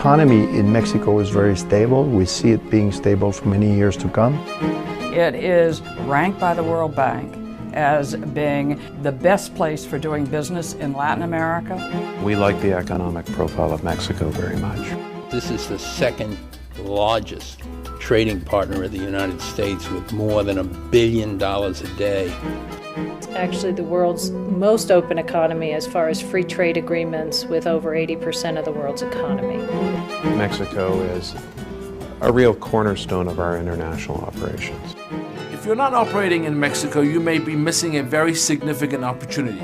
economy in Mexico is very stable. We see it being stable for many years to come. It is ranked by the World Bank as being the best place for doing business in Latin America. We like the economic profile of Mexico very much. This is the second largest trading partner of the United States with more than $1 billion a day. It's actually the world's most open economy as far as free trade agreements, with over 80% of the world's economy. Mexico is a real cornerstone of our international operations. If you're not operating in Mexico, you may be missing a very significant opportunity.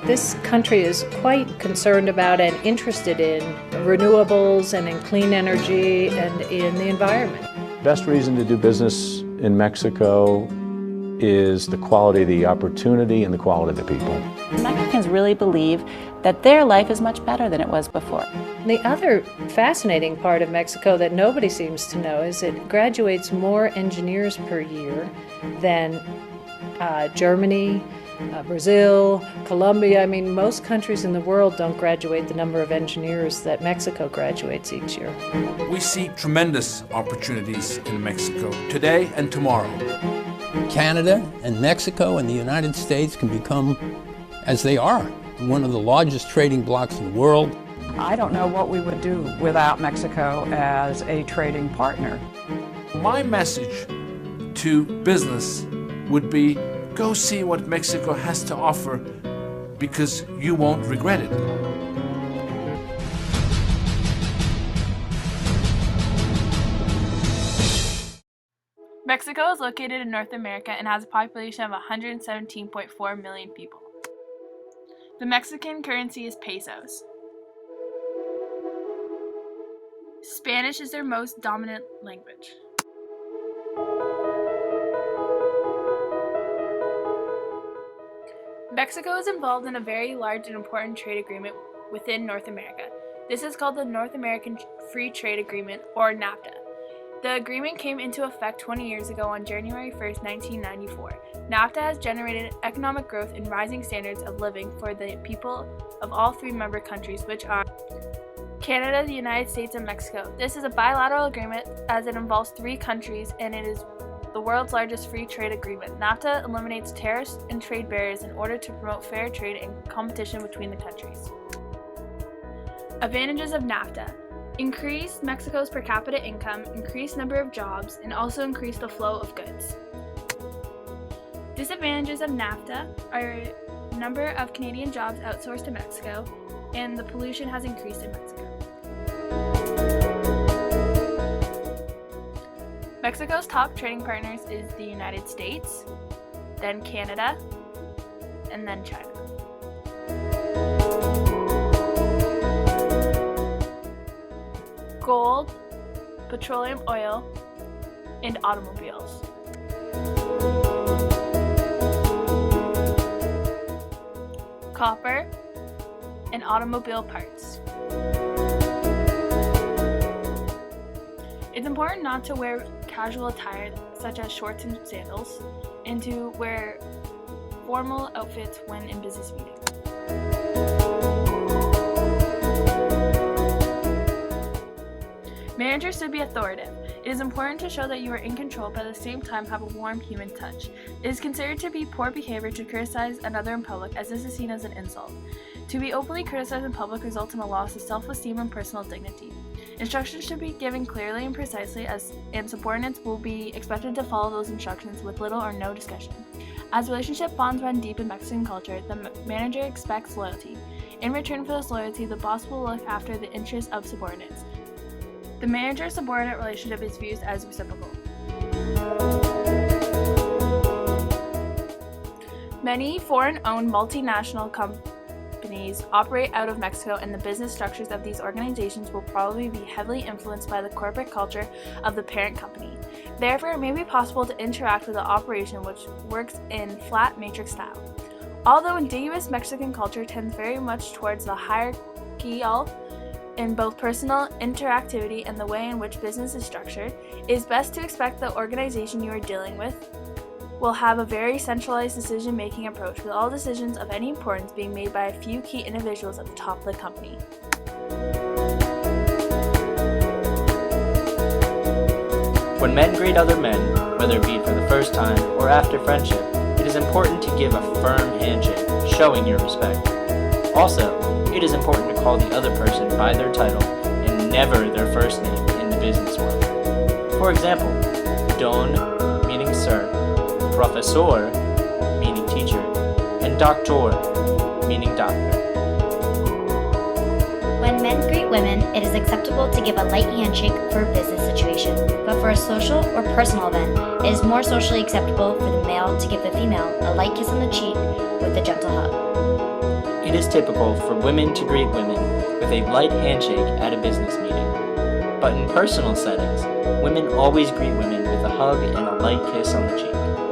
This country is quite concerned about and interested in renewables and in clean energy and in the environment. Best reason to do business in Mexico is the quality of the opportunity and the quality of the people. Mexicans really believe that their life is much better than it was before. The other fascinating part of Mexico that nobody seems to know is it graduates more engineers per year than Germany, Brazil, Colombia. I mean, most countries in the world don't graduate the number of engineers that Mexico graduates each year. We see tremendous opportunities in Mexico today and tomorrow. Canada and Mexico and the United States can become, as they are, one of the largest trading blocs in the world. I don't know what we would do without Mexico as a trading partner. My message to business would be, go see what Mexico has to offer, because you won't regret it. Mexico is located in North America and has a population of 117.4 million people. The Mexican currency is pesos. Spanish is their most dominant language. Mexico is involved in a very large and important trade agreement within North America. This is called the North American Free Trade Agreement, or NAFTA. The agreement came into effect 20 years ago on January 1st, 1994. NAFTA has generated economic growth and rising standards of living for the people of all three member countries, which are Canada, the United States, and Mexico. This is a bilateral agreement as it involves three countries, and it is the world's largest free trade agreement. NAFTA eliminates tariffs and trade barriers in order to promote fair trade and competition between the countries. Advantages of NAFTA: increase Mexico's per capita income, increase number of jobs, and also increase the flow of goods. Disadvantages of NAFTA are number of Canadian jobs outsourced to Mexico, and the pollution has increased in Mexico. Mexico's top trading partners is the United States, then Canada, and then China. Gold, petroleum oil, and automobiles. Copper and automobile parts. It's important not to wear casual attire such as shorts and sandals, and to wear formal outfits when in business meetings. Managers should be authoritative. It is important to show that you are in control, but at the same time have a warm human touch. It is considered to be poor behavior to criticize another in public, as this is seen as an insult. To be openly criticized in public results in a loss of self-esteem and personal dignity. Instructions should be given clearly and precisely, and subordinates will be expected to follow those instructions with little or no discussion. As relationship bonds run deep in Mexican culture, the manager expects loyalty. In return for this loyalty, the boss will look after the interests of subordinates. The manager-subordinate relationship is viewed as reciprocal. Many foreign-owned multinational companies operate out of Mexico, and the business structures of these organizations will probably be heavily influenced by the corporate culture of the parent company. Therefore, it may be possible to interact with an operation which works in flat matrix style. Although indigenous Mexican culture tends very much towards the hierarchical in both personal interactivity and the way in which business is structured, it is best to expect the organization you are dealing with will have a very centralized decision-making approach, with all decisions of any importance being made by a few key individuals at the top of the company. When men greet other men, whether it be for the first time or after friendship, it is important to give a firm handshake, showing your respect. Also, it is important to call the other person by their title and never their first name in the business world. For example, Don, meaning sir, Professor, meaning teacher, and Doctor, meaning doctor. When men greet women, it is acceptable to give a light handshake for a business situation, but for a social or personal event, it is more socially acceptable for the male to give the female a light kiss on the cheek with a gentle hug. It is typical for women to greet women with a light handshake at a business meeting. But in personal settings, women always greet women with a hug and a light kiss on the cheek.